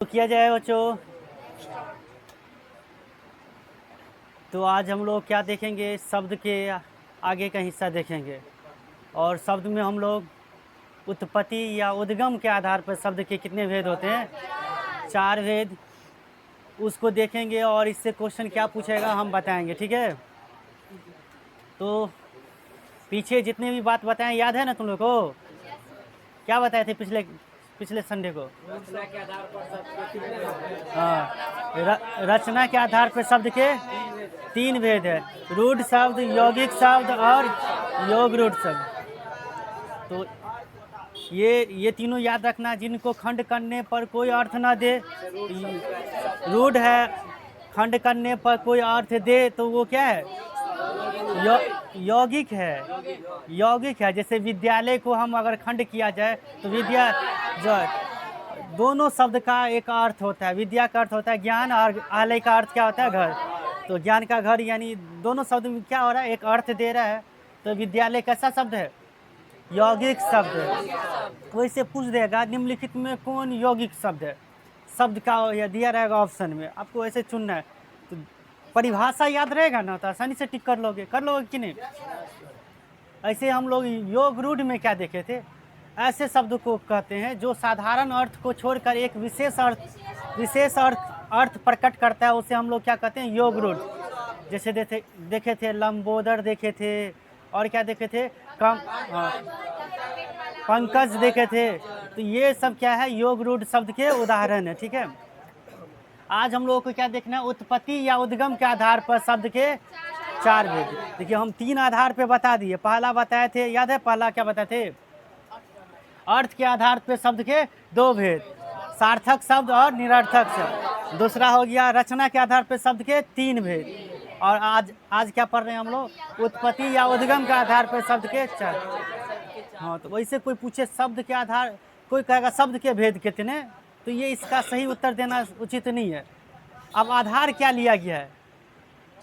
तो किया जाए बच्चों। तो आज हम लोग क्या देखेंगे, शब्द के आगे का हिस्सा देखेंगे। और शब्द में हम लोग उत्पत्ति या उद्गम के आधार पर शब्द के कितने भेद होते हैं, 4 भेद, उसको देखेंगे। और इससे क्वेश्चन क्या पूछेगा हम बताएंगे, ठीक है। तो पीछे जितने भी बात बताएं याद है ना तुम लोग को? क्या बताए थे पिछले संडे को? हाँ, रचना के आधार पर शब्द के 3 भेद है, रूढ़ शब्द, यौगिक शब्द और योग रूढ़ शब्द। तो ये तीनों याद रखना, जिनको खंड करने पर कोई अर्थ ना दे। रूढ़ है, खंड करने पर कोई अर्थ दे तो वो क्या है, यौगिक है। यौगिक है, जैसे विद्यालय को हम अगर खंड किया जाए तो विद्या जो दोनों शब्द का एक अर्थ होता है। विद्या का अर्थ होता है ज्ञान और आलय का अर्थ क्या होता है, घर। तो ज्ञान का घर, यानी दोनों शब्द में क्या हो रहा है, एक अर्थ दे रहा है। तो विद्यालय कैसा शब्द है, यौगिक शब्द है। वैसे पूछ देगा निम्नलिखित में कौन यौगिक शब्द है, शब्द का या दिया रहेगा ऑप्शन में, आपको ऐसे चुनना है। तो परिभाषा याद रहेगा ना तो आसानी से टिक कर लोगे कि नहीं। ऐसे हम लोग योग रूढ़ में क्या देखे थे, ऐसे शब्द को कहते हैं जो साधारण अर्थ को छोड़कर एक विशेष अर्थ प्रकट करता है, उसे हम लोग क्या कहते हैं, योग रूढ़। जैसे देखे थे लंबोदर देखे थे, और क्या देखे थे, पंकज देखे थे। तो ये सब क्या है, योग रूढ़ शब्द के उदाहरण है, ठीक है। आज हम लोगों को क्या देखना है, उत्पत्ति या उद्गम के आधार पर शब्द के 4 भेद। देखिए हम 3 आधार पे बता दिए। पहला बताए थे, याद है पहला क्या बताए थे, अर्थ के आधार पे शब्द के 2 भेद, सार्थक शब्द और निरर्थक शब्द। दूसरा हो गया रचना के आधार पे शब्द के 3 भेद। और आज क्या पढ़ रहे हैं हम लोग, उत्पत्ति या उद्गम के आधार पे शब्द के 4। हाँ, तो वैसे कोई पूछे शब्द के आधार, कोई कहेगा शब्द के भेद कितने, तो ये इसका सही उत्तर देना उचित नहीं है। अब आधार क्या लिया गया है,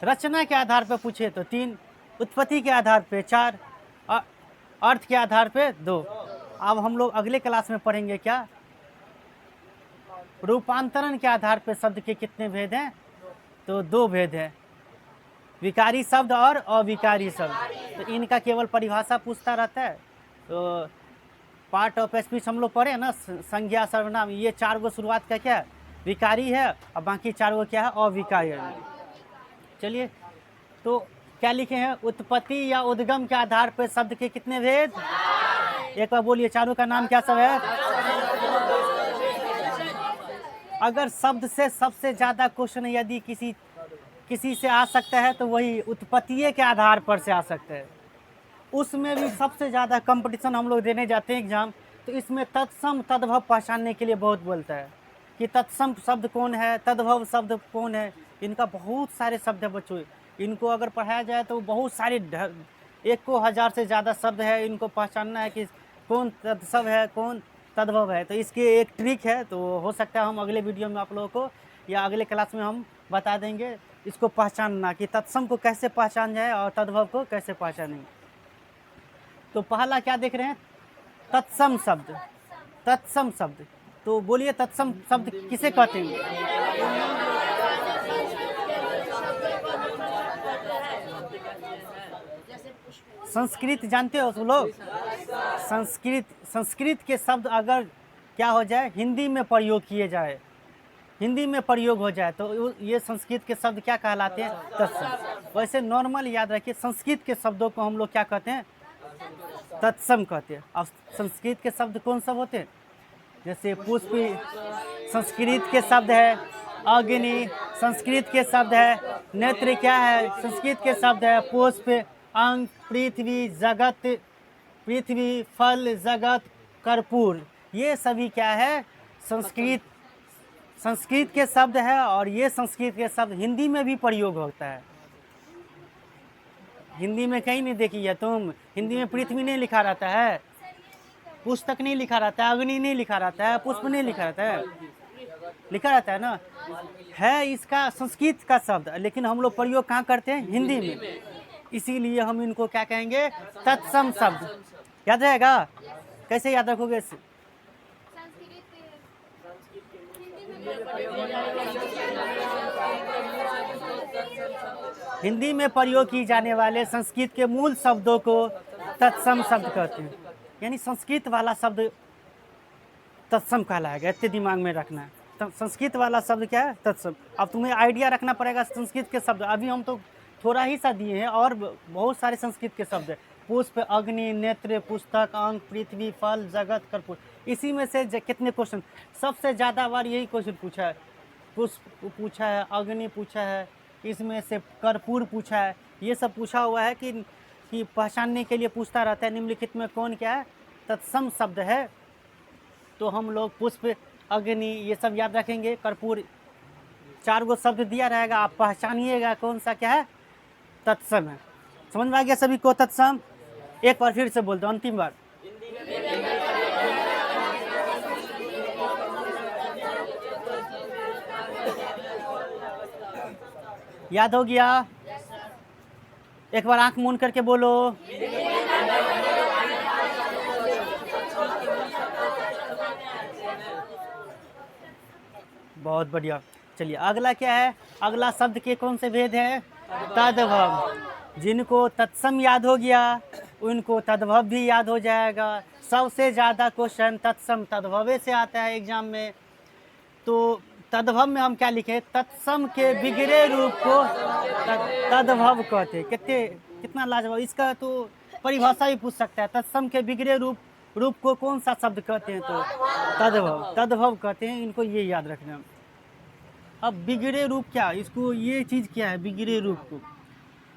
रचना के आधार पर पूछे तो 3, उत्पत्ति के आधार पे 4, अर्थ के आधार पे 2। अब हम लोग अगले क्लास में पढ़ेंगे क्या, रूपांतरण के आधार पे शब्द के कितने भेद हैं, तो 2 भेद हैं, विकारी शब्द और अविकारी शब्द। तो इनका केवल परिभाषा पूछता रहता है। तो पार्ट ऑफ स्पीच हम लोग पढ़े ना, संज्ञा सर्वनाम, ये 4 गो शुरुआत का क्या है, विकारी है, और बाकी 4 गो क्या है, अविकारी है। चलिए, तो क्या लिखे हैं, उत्पत्ति या उद्गम के आधार पर शब्द के कितने भेद, एक बार बोलिए, चारों का नाम क्या सब है। अगर शब्द से सबसे ज्यादा क्वेश्चन यदि किसी से आ सकता है तो वही उत्पत्ति के आधार पर से आ सकता है। उसमें भी सबसे ज़्यादा कंपटीशन हम लोग देने जाते हैं एग्जाम, तो इसमें तत्सम तद्भव पहचानने के लिए बहुत बोलता है कि तत्सम शब्द कौन है, तद्भव शब्द कौन है। इनका बहुत सारे शब्द है बच्चों, इनको अगर पढ़ाया जाए तो बहुत सारे 1,000 से ज़्यादा शब्द है। इनको पहचानना है कि कौन तत्सम है, कौन तद्भव है। तो इसकी एक ट्रिक है, तो हो सकता है हम अगले वीडियो में आप लोगों को या अगले क्लास में हम बता देंगे इसको पहचानना, कि तत्सम को कैसे पहचान जाए और तद्भव को कैसे पहचानें। तो पहला क्या देख रहे हैं, तत्सम शब्द। तत्सम शब्द, तो बोलिए तत्सम शब्द किसे कहते हैं। संस्कृत जानते हो लोग, संस्कृत के शब्द अगर क्या हो जाए, हिंदी में प्रयोग किए जाए, हिंदी में प्रयोग हो जाए, तो ये संस्कृत के शब्द क्या कहलाते हैं, तत्सम। वैसे नॉर्मल याद रखिए, संस्कृत के शब्दों को हम लोग क्या कहते हैं, तत्सम कहते हैं। अब संस्कृत के शब्द कौन सब होते हैं, जैसे पुष्प संस्कृत के शब्द है, अग्नि संस्कृत के शब्द है, नेत्र क्या है, संस्कृत के शब्द है, पुष्प, अंक, पृथ्वी, जगत, पृथ्वी, फल, जगत, कर्पूर, ये सभी क्या है, संस्कृत के शब्द है। और ये संस्कृत के शब्द हिंदी में भी प्रयोग होता है। हिंदी में कहीं नहीं देखी है तुम, हिंदी में पृथ्वी नहीं लिखा रहता है, पुस्तक नहीं लिखा रहता है, अग्नि नहीं लिखा रहता है, पुष्प नहीं लिखा रहता है, लिखा रहता है ना, है इसका संस्कृत का शब्द, लेकिन हम लोग प्रयोग कहाँ करते हैं, हिंदी में। इसीलिए हम इनको क्या कहेंगे, तत्सम शब्द। याद रहेगा, कैसे याद रखोगे, हिंदी में प्रयोग की जाने वाले संस्कृत के मूल शब्दों को तत्सम शब्द कहते हैं। यानी संस्कृत वाला शब्द तत्सम कहलाएगा, इतने दिमाग में रखना है। तो संस्कृत वाला शब्द क्या है? तत्सम। अब तुम्हें आइडिया रखना पड़ेगा संस्कृत के शब्द। अभी हम तो थोड़ा ही सा दिए हैं, और बहुत सारे संस्कृत के शब्द है। पुष्प, अग्नि, नेत्र, पुस्तक, अंक, पृथ्वी, फल, जगत, कर्पूर। इसी में से कितने क्वेश्चन, सबसे ज़्यादा बार यही क्वेश्चन पूछा है। पुष्प पूछा है, अग्नि पूछा है, इसमें से कर्पूर पूछा है। ये सब पूछा हुआ है कि पहचानने के लिए पूछता रहता है निम्नलिखित में कौन क्या है? तत्सम शब्द है। तो हम लोग पुष्प, अग्नि ये सब याद रखेंगे। कर्पूर, 4 गो शब्द दिया रहेगा, आप पहचानिएगा कौन सा क्या है? तत्सम है। समझ में आ गया सभी को तत्सम? एक बार फिर से बोल दो, अंतिम बार। याद हो गया? एक बार आंख मूंद करके बोलो। बहुत बढ़िया। चलिए अगला क्या है? अगला शब्द के कौन से भेद है? तद्भव। जिनको तत्सम याद हो गया उनको तद्भव भी याद हो जाएगा। सबसे ज़्यादा क्वेश्चन तत्सम तद्भवे से आता है एग्जाम में। तो तद्भव में हम क्या लिखे? तत्सम के बिगड़े रूप को तद्भव कहते हैं। कितना लाजवाब! इसका तो परिभाषा भी पूछ सकता है। तत्सम के बिगड़े रूप को कौन सा शब्द कहते हैं? तो तद्भव कहते हैं। इनको ये याद रखना। अब बिगड़े रूप क्या, इसको ये चीज़ क्या है बिगड़े रूप को?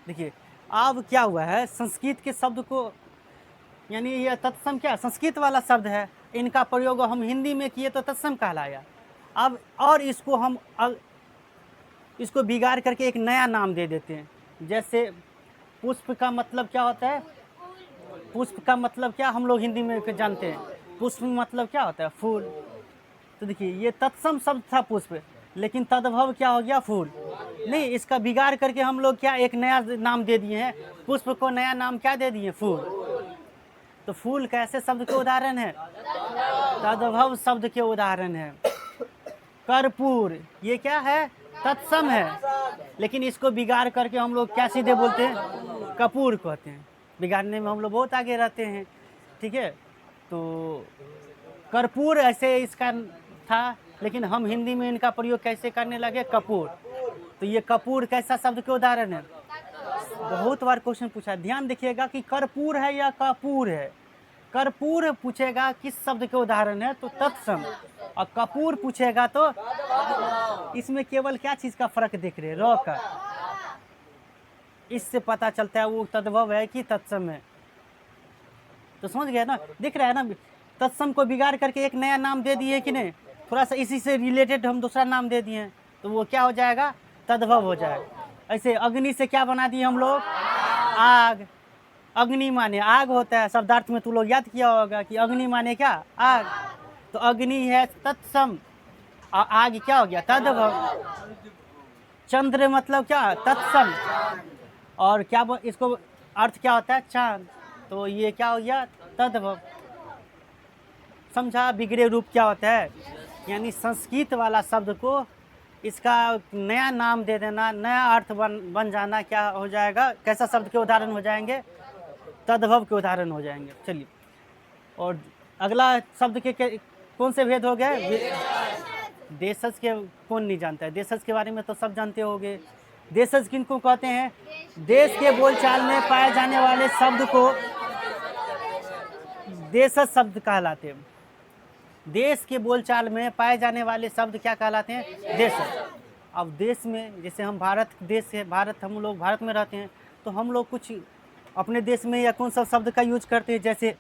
देखिए अब क्या हुआ है, संस्कृत के शब्द को, यानी ये तत्सम क्या संस्कृत वाला शब्द है, इनका प्रयोग हम हिंदी में किए तो तत्सम कहलाया। अब और इसको बिगाड़ करके एक नया नाम दे देते हैं। जैसे पुष्प का मतलब क्या होता है? पुष्प का मतलब क्या हम लोग हिंदी में जानते हैं? पुष्प मतलब क्या होता है? फूल। तो देखिए ये तत्सम शब्द था पुष्प, लेकिन तद्भव क्या हो गया? फूल। नहीं, इसका बिगाड़ करके हम लोग क्या एक नया नाम दे दिए हैं। पुष्प को नया नाम क्या दे दिए? फूल। तो फूल कैसे शब्द के उदाहरण है? तद्भव शब्द के उदाहरण है। कर्पूर ये क्या है? तत्सम है, लेकिन इसको बिगाड़ करके हम लोग क्या सीधे बोलते हैं? कपूर कहते हैं। बिगाड़ने में हम लोग बहुत आगे रहते हैं। ठीक है, तो कर्पूर ऐसे इसका था, लेकिन हम हिंदी में इनका प्रयोग कैसे करने लगे? कपूर। तो ये कपूर कैसा शब्द के उदाहरण है? बहुत बार क्वेश्चन पूछा, ध्यान देखिएगा कि कर्पूर है या कपूर है। कर्पूर पूछेगा किस शब्द के उदाहरण है? तो तत्सम। और कपूर पूछेगा तो इसमें केवल क्या चीज़ का फर्क देख रहे हैं? र का। इससे पता चलता है वो तद्भव है कि तत्सम है। तो समझ गया ना? दिख रहा है ना? तत्सम को बिगाड़ करके एक नया नाम दे दिए कि नहीं? थोड़ा सा इसी से रिलेटेड हम दूसरा नाम दे दिए हैं, तो वो क्या हो जाएगा? तद्भव हो जाएगा। ऐसे अग्नि से क्या बना दिए हम लोग? आग। अग्नि माने आग होता है। शब्दार्थ में तू लोग याद किया होगा कि अग्नि माने क्या? आग। तो अग्नि है तत्सम, और आग क्या हो गया? तद्भव। चंद्र मतलब क्या? तत्सम। और क्या इसको अर्थ क्या होता है? चांद। तो ये क्या हो गया? तद्भव। समझा बिगड़े रूप क्या होता है? यानी संस्कृत वाला शब्द को इसका नया नाम दे देना, नया अर्थ बन जाना, क्या हो जाएगा? कैसा शब्द के उदाहरण हो जाएंगे? तद्भव के उदाहरण हो जाएंगे। चलिए, और अगला शब्द के कौन से भेद हो गए? देशज के कौन नहीं जानता है? देशज के बारे में तो सब जानते होंगे। देशज किनको कहते हैं? देश के बोलचाल में पाए जाने वाले शब्द को देशज शब्द कहलाते हैं। देश के बोलचाल में पाए जाने वाले शब्द क्या कहलाते हैं? देशज। अब देश में, जैसे हम भारत देश से, हम लोग भारत में रहते हैं, तो हम लोग कुछ अपने देश में या कौन सा शब्द का यूज करते हैं? जैसे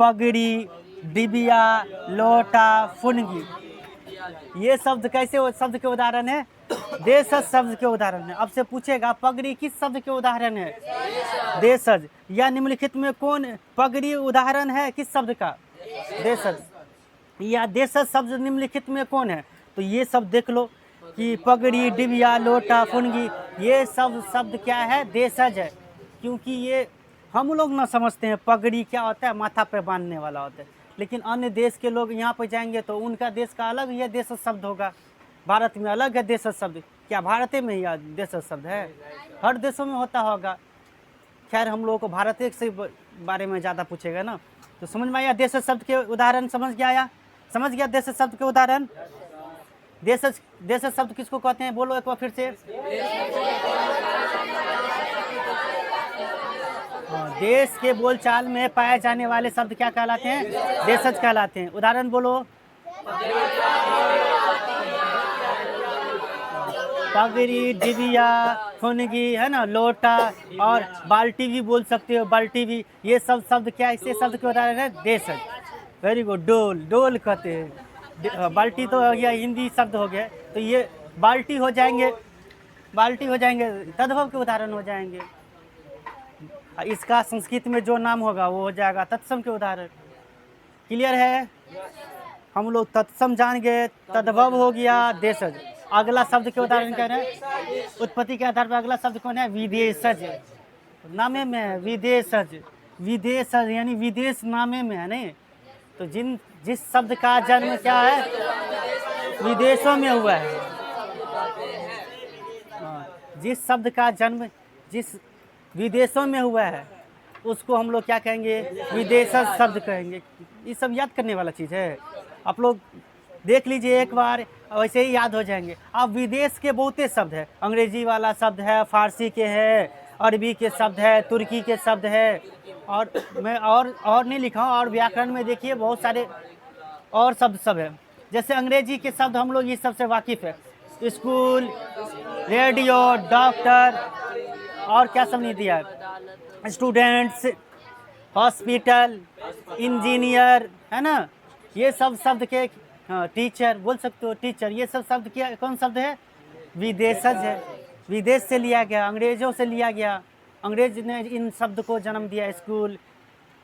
पगड़ी, डिबिया, लोटा, फुनगी। ये शब्द कैसे शब्द के उदाहरण है? देशज शब्द के उदाहरण है। अब से पूछेगा पगड़ी किस शब्द के उदाहरण है? देशज। या निम्नलिखित में कौन पगड़ी उदाहरण है किस शब्द का? देशज। या देशज शब्द निम्नलिखित में कौन है? तो ये सब देख लो कि पगड़ी, डिबिया, लोटा, फुनगी, ये सब शब्द क्या है? देशज है। क्योंकि ये हम लोग ना समझते हैं पगड़ी क्या होता है? माथा पे बांधने वाला होता है। लेकिन अन्य देश के लोग यहाँ पर जाएंगे तो उनका देश का अलग ही देश शब्द होगा। भारत में अलग है देशज शब्द। क्या भारत में ही देशज शब्द है? हर देशों में होता होगा। खैर हम लोगों को भारत एक से बारे में ज़्यादा पूछेगा ना। तो समझ में आया देशज शब्द के उदाहरण? समझ गया? समझ गया देशज शब्द के उदाहरण? देशज शब्द किसको कहते हैं? बोलो एक बार फिर से। देश के बोलचाल में पाए जाने वाले शब्द क्या कहलाते हैं? देशज कहलाते हैं। उदाहरण बोलो। पगड़ी, डिबिया, खुनगी, है ना, लोटा, और बाल्टी भी बोल सकते हो, बाल्टी भी। ये सब शब्द क्या है? इसे शब्द के उदाहरण है देशज। Very good. डोल, डोल कहते हैं। बाल्टी तो हो गया हिंदी शब्द हो गया, तो ये बाल्टी हो जाएंगे, बाल्टी हो जाएंगे, तद्भव के उदाहरण हो जाएंगे। इसका संस्कृत में जो नाम होगा वो हो जाएगा तत्सम के उदाहरण। क्लियर है? हम लोग तत्सम जान गए, तद्भव हो गया, देशज। अगला शब्द के उदाहरण क्या है? उत्पत्ति के आधार पर अगला शब्द कौन है? विदेशज। नामे में है विदेशज। विदेशज यानी विदेश नामे में है, नहीं? तो जिस शब्द का जन्म क्या है? विदेशों में हुआ है। जिस शब्द का जन्म जिस विदेशों में हुआ है उसको हम लोग क्या कहेंगे? विदेशज शब्द कहेंगे। ये सब याद करने वाला चीज़ है। आप लोग देख लीजिए एक बार, वैसे ही याद हो जाएंगे। अब विदेश के बहुते शब्द है। अंग्रेजी वाला शब्द है, फारसी के है, अरबी के शब्द है, तुर्की के शब्द है, और मैं और नहीं लिखा हूँ। और व्याकरण में देखिए बहुत सारे और शब्द सब है। जैसे अंग्रेजी के शब्द हम लोग इस सबसे वाकिफ़ है। स्कूल, रेडियो, डॉक्टर, और क्या सब नहीं दिया? स्टूडेंट्स, हॉस्पिटल, इंजीनियर, है ना? ये सब शब्द के, हाँ, टीचर बोल सकते हो, टीचर। ये सब शब्द क्या, कौन शब्द है? विदेशज है। विदेश से लिया गया, अंग्रेजों से लिया गया। अंग्रेज ने इन शब्द को जन्म दिया। स्कूल,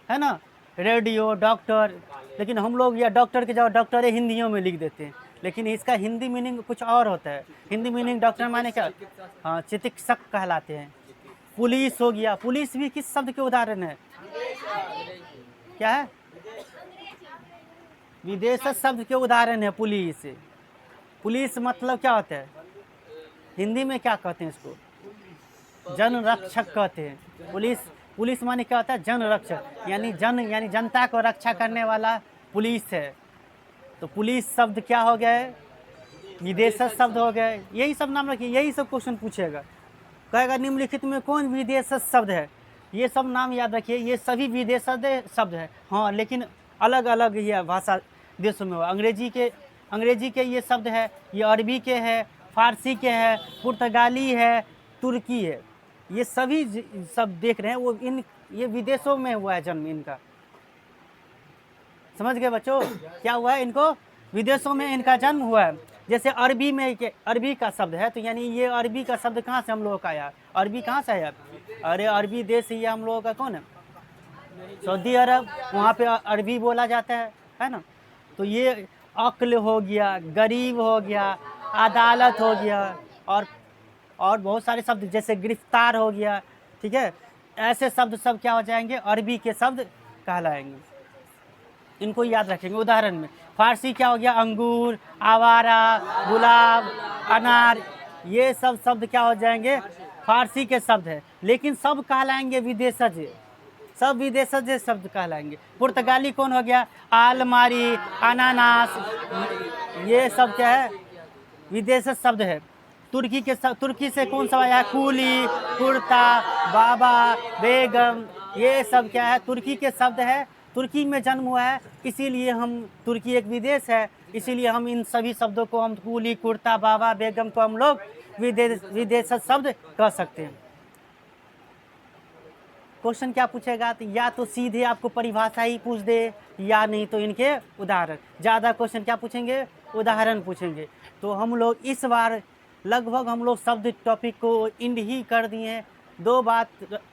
है ना, रेडियो, डॉक्टर। लेकिन हम लोग या डॉक्टर के जगह डॉक्टर हिंदियों में लिख देते हैं, लेकिन इसका हिंदी मीनिंग कुछ और होता है। हिंदी मीनिंग डॉक्टर माने क्या? हाँ, चिकित्सक कहलाते हैं। पुलिस हो गया। पुलिस भी किस शब्द के उदाहरण है? क्या है? विदेश शब्द के उदाहरण है पुलिस। पुलिस मतलब क्या होता है? हिंदी में क्या कहते हैं इसको? जन रक्षक कहते हैं। पुलिस माने क्या होता है? जन रक्षक, यानी जनता को रक्षा करने वाला पुलिस है। तो पुलिस शब्द क्या हो गए? विदेश शब्द हो गए। यही सब नाम रखिए, यही सब क्वेश्चन पूछेगा। कहेगा निम्नलिखित में कौन विदेश शब्द है? ये सब नाम याद रखिए, ये सभी विदेश शब्द है। हाँ, लेकिन अलग अलग ये भाषा देशों में हो। अंग्रेजी के ये शब्द है, ये अरबी के है, फारसी के है, पुर्तगाली है, तुर्की है। ये सभी सब देख रहे हैं, वो ये विदेशों में हुआ है जन्म इनका। समझ गए बच्चों? क्या हुआ है? इनको विदेशों में इनका जन्म हुआ है। जैसे अरबी का शब्द है, तो यानी ये अरबी का शब्द कहाँ से हम लोगों का आया? अरबी कहाँ से आया? अरे अरबी देश ये हम लोगों का कौन है? सऊदी अरब। वहाँ पे अरबी बोला जाता है ना? तो ये अक्ल हो गया, गरीब हो गया, अदालत हो गया, और बहुत सारे शब्द जैसे गिरफ्तार हो गया। ठीक है, ऐसे शब्द सब क्या हो जाएंगे? अरबी के शब्द कहलाएंगे। इनको याद रखेंगे। उदाहरण में फारसी क्या हो गया? अंगूर, आवारा, गुलाब, अनार। ये सब शब्द क्या हो जाएंगे? फारसी के शब्द है, लेकिन सब कहलाएंगे विदेशज। सब विदेशज शब्द कहलाएंगे। पुर्तगाली कौन हो गया? आलमारी, अनानास। ये सब क्या है? विदेशज शब्द है। तुर्की से कौन सा आया? कुली, कुर्ता, बाबा, बेगम। ये सब क्या है? तुर्की के शब्द है। तुर्की में जन्म हुआ है, इसीलिए तुर्की एक विदेश है, इसीलिए हम इन सभी शब्दों को हम कुली, कुर्ता, बाबा, बेगम को हम लोग विदेश शब्द कह सकते हैं। क्वेश्चन क्या पूछेगा? तो या तो सीधे आपको परिभाषा ही पूछ दे, या नहीं तो इनके उदाहरण। ज़्यादा क्वेश्चन क्या पूछेंगे? उदाहरण पूछेंगे। तो हम लोग इस बार लगभग हम लोग शब्द टॉपिक को इंड ही कर दिए हैं। दो बात,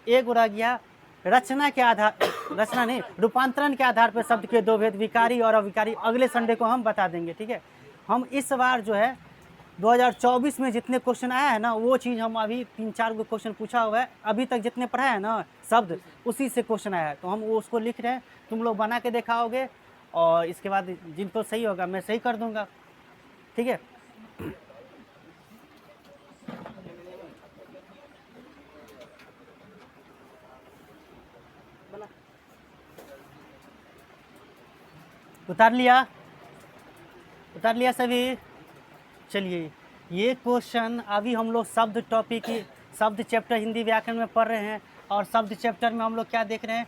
एक रह गया रचना नहीं, रूपांतरण के आधार पर शब्द के दो भेद, विकारी और अविकारी। अगले संडे को हम बता देंगे। ठीक है, हम इस बार जो है 2024 में जितने क्वेश्चन आया है ना, वो चीज़ हम अभी 3-4 गो क्वेश्चन पूछा हुआ है, अभी तक जितने पढ़ा है ना शब्द, उसी से क्वेश्चन आया है। तो हम वो उसको लिख रहे हैं, तुम लोग बना के दिखाओगे, और इसके बाद जिनको सही होगा मैं सही कर दूंगा। ठीक है। उतार लिया? उतार लिया सभी? चलिए, ये क्वेश्चन अभी हम लोग शब्द टॉपिक शब्द चैप्टर हिंदी व्याकरण में पढ़ रहे हैं, और शब्द चैप्टर में हम लोग क्या देख रहे हैं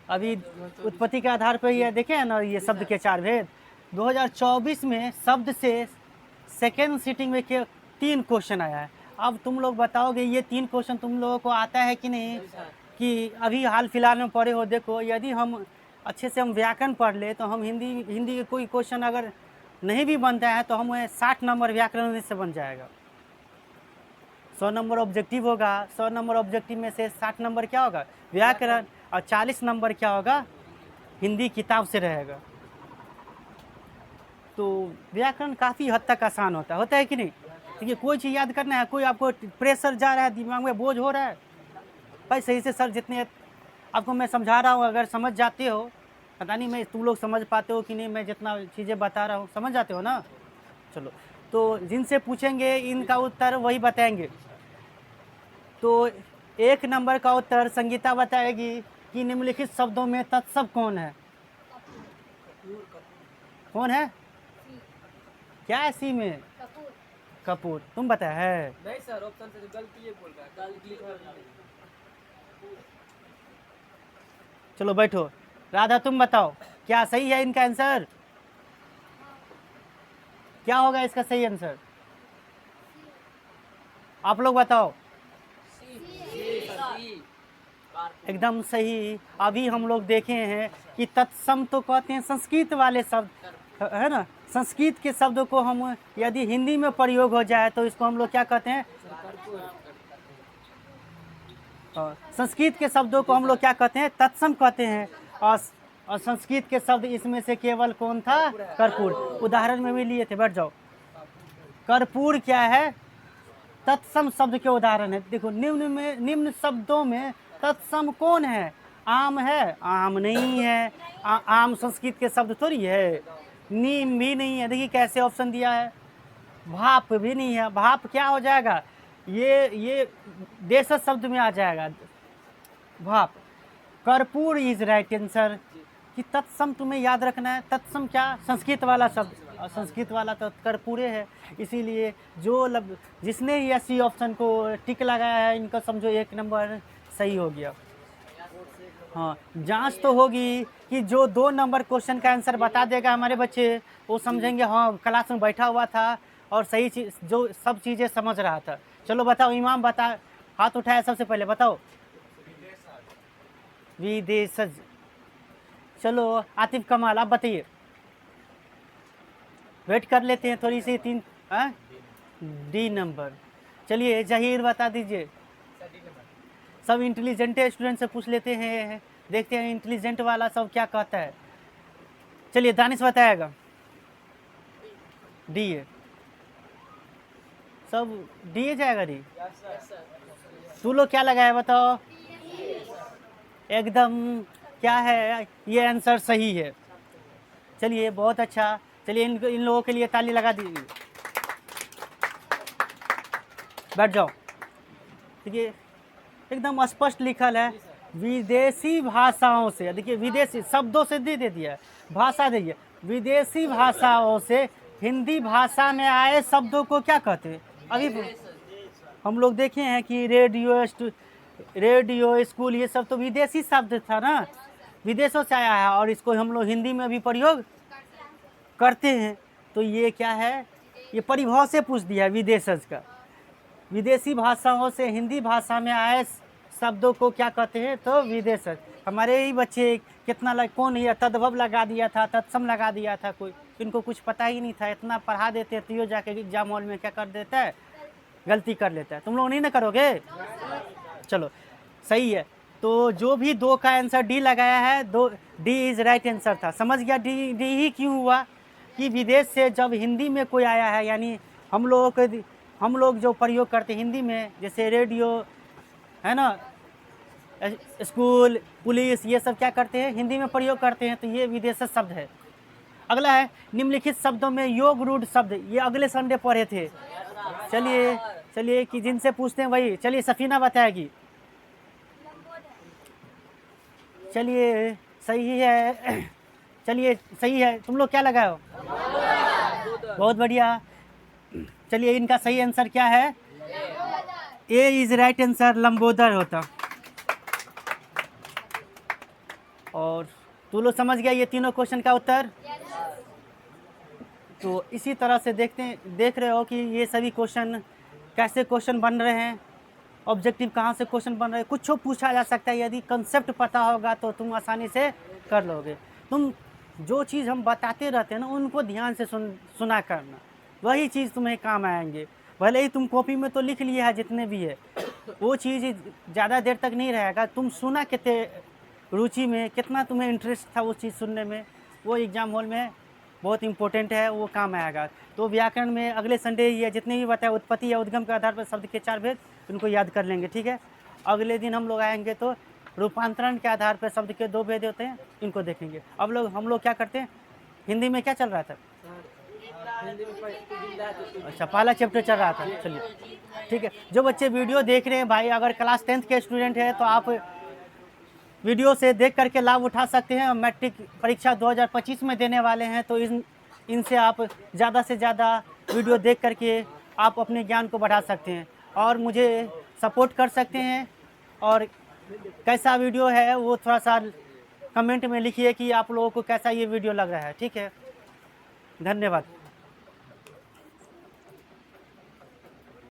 अभी? उत्पत्ति के आधार पर ये देखे हैं ना, ये शब्द के 4 भेद। 2024 में शब्द से सेकेंड सीटिंग में के 3 क्वेश्चन आया है। अब तुम लोग बताओगे ये 3 क्वेश्चन तुम लोगों को आता है कि नहीं, कि अभी हाल फिलहाल में पढ़े हो? देखो, यदि हम अच्छे से हम व्याकरण पढ़ ले तो हम हिंदी के कोई क्वेश्चन अगर नहीं भी बनता है तो हमें 60 नंबर व्याकरण से बन जाएगा। 100 नंबर ऑब्जेक्टिव होगा, 100 नंबर ऑब्जेक्टिव में से 60 नंबर क्या होगा? व्याकरण, और 40 नंबर क्या होगा? हिंदी किताब से रहेगा। तो व्याकरण काफ़ी हद तक आसान होता है कि नहीं? देखिए, कोई चीज़ याद करना है, कोई आपको प्रेशर जा रहा है, दिमाग में बोझ हो रहा है, भाई सही से सर जितने आपको मैं समझा रहा हूँ अगर समझ जाते हो, पता नहीं मैं तुम लोग समझ पाते हो कि नहीं, मैं जितना चीज़ें बता रहा हूँ समझ जाते हो ना? चलो, तो जिनसे पूछेंगे इनका उत्तर वही बताएंगे। तो 1 नंबर का उत्तर संगीता बताएगी कि निम्नलिखित शब्दों में तत्सम कौन है? कौन है? क्या है सी में? कपूर। तुम बताया है? नहीं सर, ऑप्शन से गलती है बोल रहा है। चलो बैठो। राधा तुम बताओ, क्या सही है इनका आंसर? क्या होगा इसका सही आंसर? आप लोग बताओ। एकदम सही। अभी हम लोग देखे हैं कि तत्सम तो कहते हैं संस्कृत वाले शब्द, है ना? संस्कृत के शब्दों को हम यदि हिंदी में प्रयोग हो जाए तो इसको हम लोग क्या कहते हैं? संस्कृत के शब्दों को हम लोग क्या कहते हैं? तत्सम कहते हैं। और संस्कृत के शब्द इसमें से केवल कौन था? कर्पूर। उदाहरण में भी लिए थे, बैठ जाओ। कर्पूर क्या है? तत्सम शब्द के उदाहरण है। देखो, निम्न शब्दों में तत्सम कौन है? आम है? आम नहीं है। आम संस्कृत के शब्द थोड़ी है। नीम भी नहीं है। देखिए कैसे ऑप्शन दिया है। भाप भी नहीं है। भाप क्या हो जाएगा? ये देशज शब्द में आ जाएगा, भाप। कर्पूर इज राइट आंसर। कि तत्सम तुम्हें याद रखना है। तत्सम क्या? संस्कृत वाला शब्द, और संस्कृत वाला तो कर्पूरे है। इसीलिए जिसने ये सी ऑप्शन को टिक लगाया है, इनका समझो 1 नंबर सही हो गया। हाँ, जांच तो होगी कि जो 2 नंबर क्वेश्चन का आंसर बता देगा हमारे बच्चे, वो समझेंगे हाँ क्लास में बैठा हुआ था और सही चीज जो सब चीज़ें समझ रहा था। चलो बताओ, इमाम बता, हाथ उठाया सबसे पहले, बताओ। विदेशज। चलो आतिफ कमाल, आप बताइए। वेट कर लेते हैं थोड़ी सी। 3 डी नंबर। चलिए जहीर बता दीजिए। सब इंटेलिजेंट स्टूडेंट से पूछ लेते हैं, देखते हैं इंटेलिजेंट वाला सब क्या कहता है। चलिए दानिश बताएगा। डी है, सब डी जाएगा। डी तू लोग क्या लगाया बताओ? एकदम क्या है, ये आंसर सही है। चलिए बहुत अच्छा। चलिए इन लोगों के लिए ताली लगा दीजिए। बैठ जाओ। देखिए एकदम स्पष्ट लिखल है, विदेशी भाषाओं से। देखिए विदेशी शब्दों से दे दिया, भाषा दीजिए। विदेशी भाषाओं से हिंदी भाषा में आए शब्दों को क्या कहते हैं? अभी हम लोग देखे हैं कि रेडियो, स्कूल, ये सब तो विदेशी शब्द था ना, विदेशों से आया है, और इसको हम लोग हिंदी में भी प्रयोग करते हैं। तो ये क्या है? ये परिभाषा से पूछ दिया विदेशज का। विदेशी भाषाओं से हिंदी भाषा में आए शब्दों को क्या कहते हैं? तो विदेशज। हमारे ही बच्चे कितना कौन ये तद्भव लगा दिया था, तत्सम लगा दिया था, कोई इनको कुछ पता ही नहीं था। इतना पढ़ा देते तो यो जाके एग्जाम हॉल में क्या कर देता है? गलती कर लेता है। तुम लोग नहीं ना करोगे? चलो सही है। तो जो भी 2 का आंसर डी लगाया है, डी इज राइट आंसर था। समझ गया डी ही क्यों हुआ? कि विदेश से जब हिंदी में कोई आया है, यानी हम लोग जो प्रयोग करते हिंदी में, जैसे रेडियो है ना, स्कूल, पुलिस, ये सब क्या करते हैं? हिंदी में प्रयोग करते हैं। तो ये विदेशी शब्द है। अगला है निम्नलिखित शब्दों में योग रूढ़ शब्द। ये अगले संडे पढ़े थे। चलिए कि जिनसे पूछते हैं वही। चलिए सफीना बताएगी। चलिए सही है। चलिए सही है, तुम लोग क्या लगाए हो? बहुत बढ़िया। चलिए इनका सही आंसर क्या है? ए इज राइट आंसर, लंबोदर होता। और तू लोग समझ गया ये तीनों क्वेश्चन का उत्तर? तो इसी तरह से देख रहे हो कि ये सभी क्वेश्चन कैसे क्वेश्चन बन रहे हैं, ऑब्जेक्टिव कहाँ से क्वेश्चन बन रहे हैं, कुछ पूछा जा सकता है। यदि कंसेप्ट पता होगा तो तुम आसानी से कर लोगे। तुम जो चीज़ हम बताते रहते हैं ना, उनको ध्यान से सुना करना, वही चीज़ तुम्हें काम आएंगे। भले ही तुम कॉपी में तो लिख लिया है जितने भी है, वो चीज़ ज़्यादा देर तक नहीं रहेगा। तुम सुना कितने रुचि में, कितना तुम्हें इंटरेस्ट था उस चीज़ सुनने में, वो एग्ज़ाम हॉल में बहुत इंपॉर्टेंट है, वो काम आएगा। तो व्याकरण में अगले संडे ये जितने भी बताए, उत्पत्ति या उद्गम के आधार पर शब्द के 4 भेद, उनको याद कर लेंगे, ठीक है। अगले दिन हम लोग आएंगे तो रूपांतरण के आधार पर शब्द के 2 भेद होते हैं, इनको देखेंगे। अब हम लोग क्या करते हैं, हिंदी में क्या चल रहा था? हिंदी में जिंदा है तो अच्छा, पहला चैप्टर चल रहा था। चलिए ठीक है। जो बच्चे वीडियो देख रहे हैं भाई, अगर क्लास 10th के स्टूडेंट हैं तो आप वीडियो से देख करके लाभ उठा सकते हैं। मैट्रिक परीक्षा 2025 में देने वाले हैं, तो इनसे आप ज़्यादा से ज़्यादा वीडियो देख करके आप अपने ज्ञान को बढ़ा सकते हैं और मुझे सपोर्ट कर सकते हैं। और कैसा वीडियो है वो थोड़ा सा कमेंट में लिखिए कि आप लोगों को कैसा ये वीडियो लग रहा है, ठीक है। धन्यवाद।